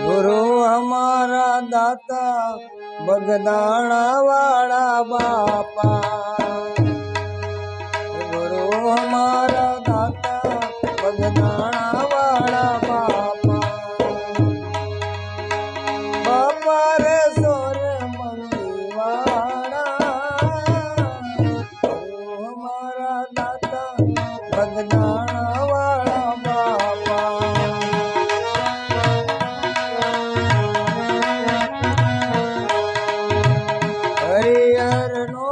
गुरु हमारा दाता बगदाना वाला बापा। गुरु हमारा दाता बगदाना वाला बापा। बापा रे सोर मंगीवाड़ा। गुरु हमारा दाता बगदाना वाला बापा। हरिहर नो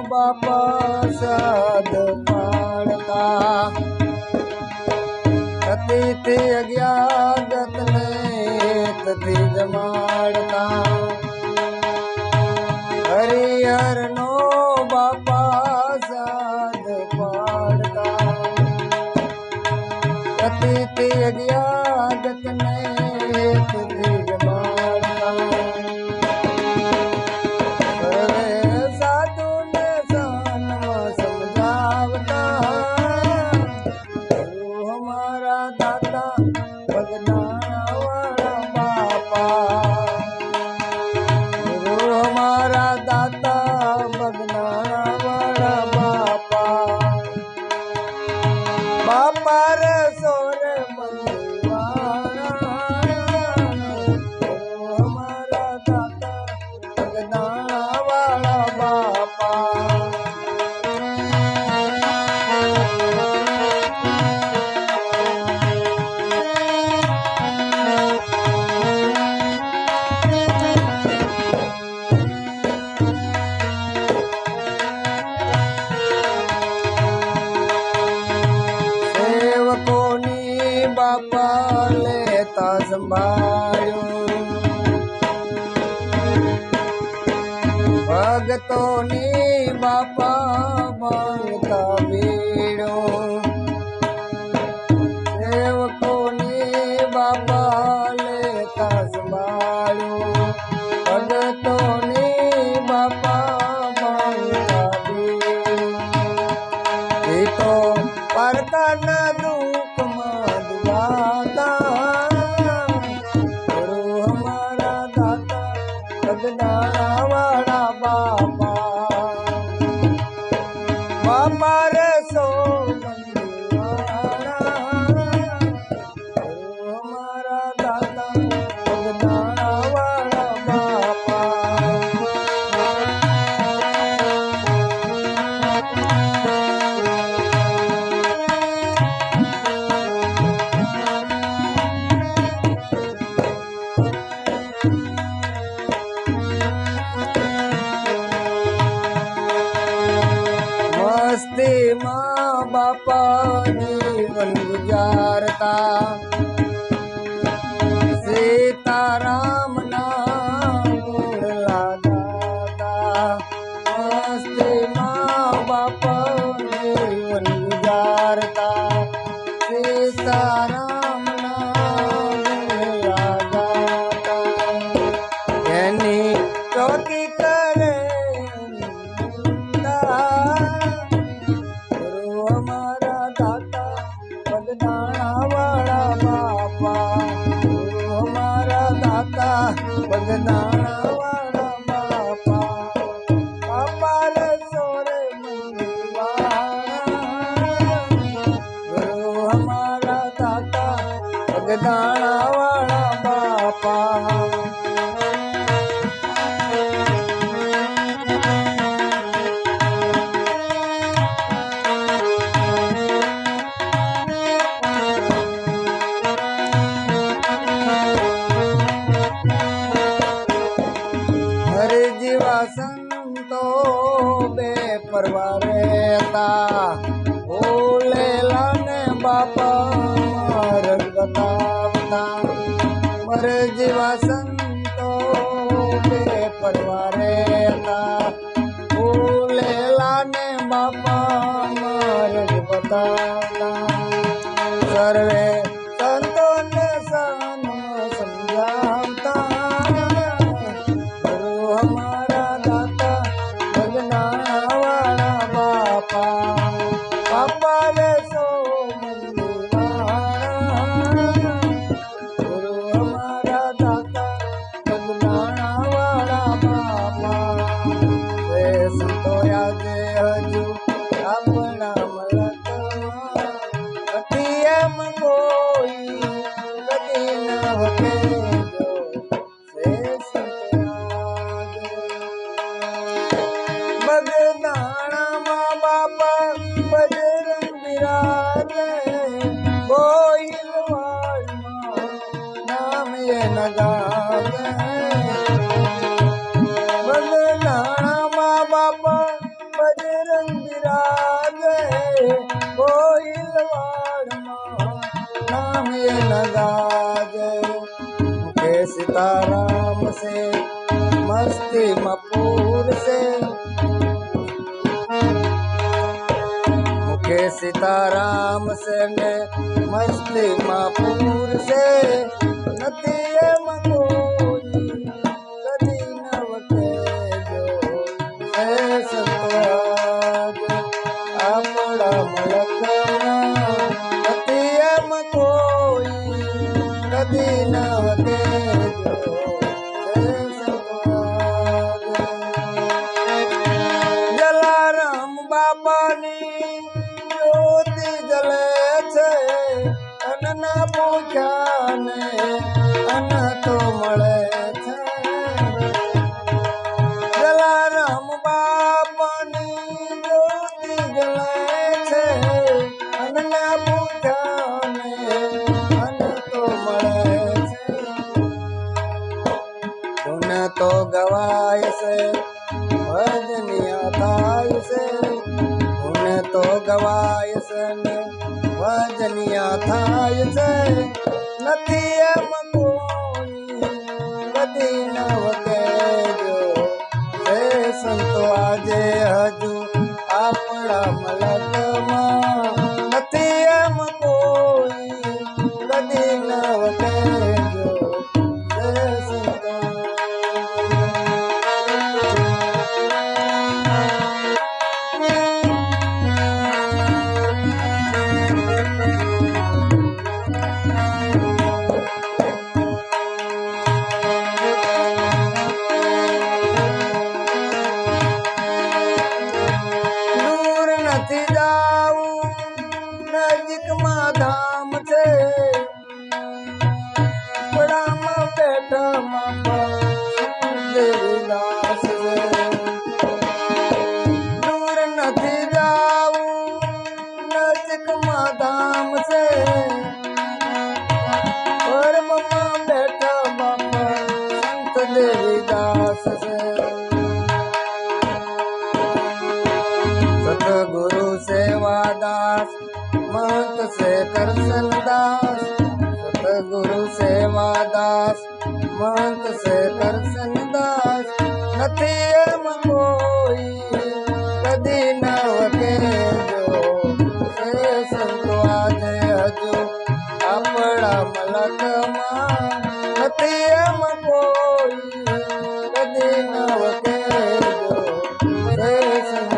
बापा साध पाड़ता। सती अज्ञात ने तथी जमाड़ता। हरिहर नो बापा साध पाड़ता। सती अज्ञात ने तथी जमाड़ता। बगदाना वाला बापा। गुरु हमारा दाता बगदाना वाला बापा। बापा रे सोर मंगीवाड़ा। गुरु हमारा दाता बगदाना वाला बापा। बापा लेता संभाळ्यो। भगतोनी बापा मांगता भीड़ो। सेवकोनी बापा लेता संभाळ्यो। भगतोनी बापा मांगता भीड़ो। ये तो परता न दुख दाता। गुरु हमारा दाता बगदाना वाला बापा। बापा रे सो मंगीवाड़ा। गुरु हमारा दाता बगदाना वाला बापा। मस्ती माँ बापा जीवन गुजारता। सीताराम नाम गुण लगाता। मस्ती माँ बापा जीवन गुजारता। सीताराम नाम गुण लगाता। यानी चौकी करे बगदाना वाला बापा। गुरु हमारा दाता बगदाना वाला बापा। बापा रे सोरे मंगीवाड़ा। गुरु हमारा दाता बगदाना वाला बापा। हरे जीवा संतो बेपरवाह रहता। भोले लाने बापा मार्ग बतावता। मरे जीवा संतो बेपरवाह रहता। भोले लाने बापा मार्ग बतावता। सर्वे संतों ने समझावता। हमारा दाता बगदाना वाला बापा। बापा रे सो मंगीवाड़ा। गुरु हमारा दाता વકેજો છે સંતરાજે બગદાણામાં બાપા બજરંગ બિરાજે ગોહિલવાડમાં નામ એ ન ગાવે બગદાણામાં બાપા બજરંગ બિરાજે ગોહિલવાડમાં नाम ये लगाजे मुखे सीताराम से मस्ती मपूर से मुखे सीताराम से ने मस्ती मपूर से नदी मंगोई कदी नवकेजो है संतराज आपड़ा मलकना कदी न वकेजो છે સંતરાજ જલારામ બાપાની જ્યોતિ જલે છે અન્નના ભૂખ્યાને અન્ન તો મળે છે જલારામ બાપાની જ્યોતિ જલે છે અન્નના ભૂખ્યાને तो गवाय से भजनिया थाय से उन्हें तो गवाय से भजनिया थाय से नथी एम कोई कदी न वकेजो છે સંતો આજે હજુ આપણા મલકમાં નથી એમ કોઈ કદી ન વકેજો છે સંતો નજીકમાં ધામ છે બડામાં બેઠામાં દેવીદાસ છે દૂર નથી જાવું નજીકમાં ધામ છે પરમમાં બેઠામાં સંત દેવીદાસ છે सतगुरु सेवादास महंत से करसन दास सतगुरु सेवादास महंत से करसन दास નથી એમ કોઈ કદી ન વકેજો છે સંતો આજે હજુ આપણા મલકમાં નથી એમ કોઈ કદી ન વકેજો છે સંતો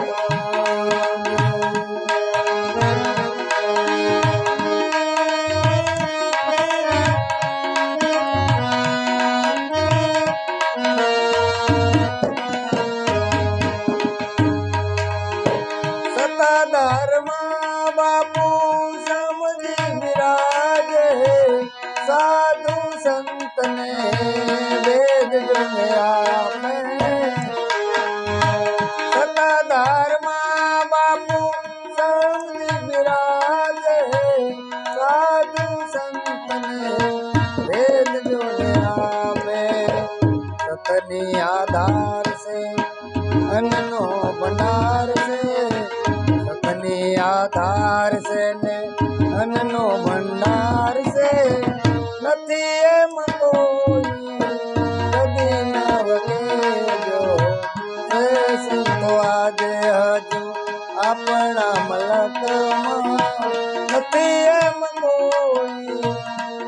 સતાધારમાં બાપુ સમજી બિરાજે સાધુ સંતને વેદ જને આપે સતાધારમાં બાપુ સમજી બિરાજે સાધુ સંતને વેદ જને આપે સતની આધાર છે અન્નનો ભંડાર છે સતની આધાર છે ને અન્નનો ભંડાર છે નથી એમ કોઈ કદી ન વકેજો છે સંતો આજે હજુ આપણા મલકમાં નથી એમ કોઈ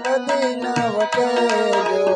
કદી ન વકેજો